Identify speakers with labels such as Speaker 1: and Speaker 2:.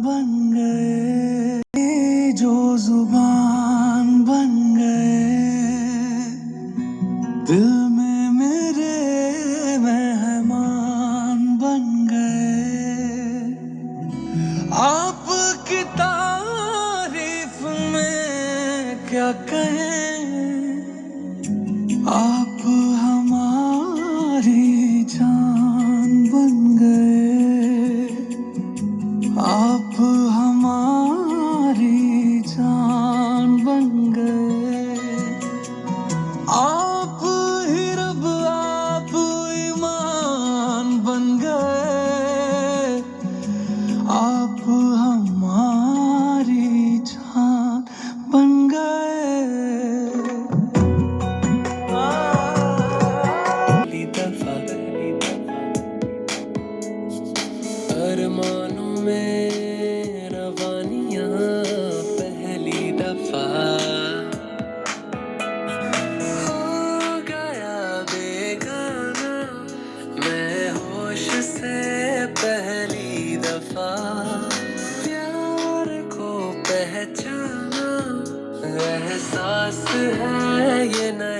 Speaker 1: बन गए जो जुबान बन गए, दिल में मेरे मेहमान बन गए। आपकी तारीफ में क्या कहें, आप हमारी जान बन गए, आप हमारी जान बन गए। आप ही रब आप ईमान बन गए, आप हमारी जान बन गए। पहली दफा अरमानों में रवानियां, पहली दफा हो गया बेगाना मैं होश से, पहली दफा प्यार को पहचाना, एहसास है ये नया।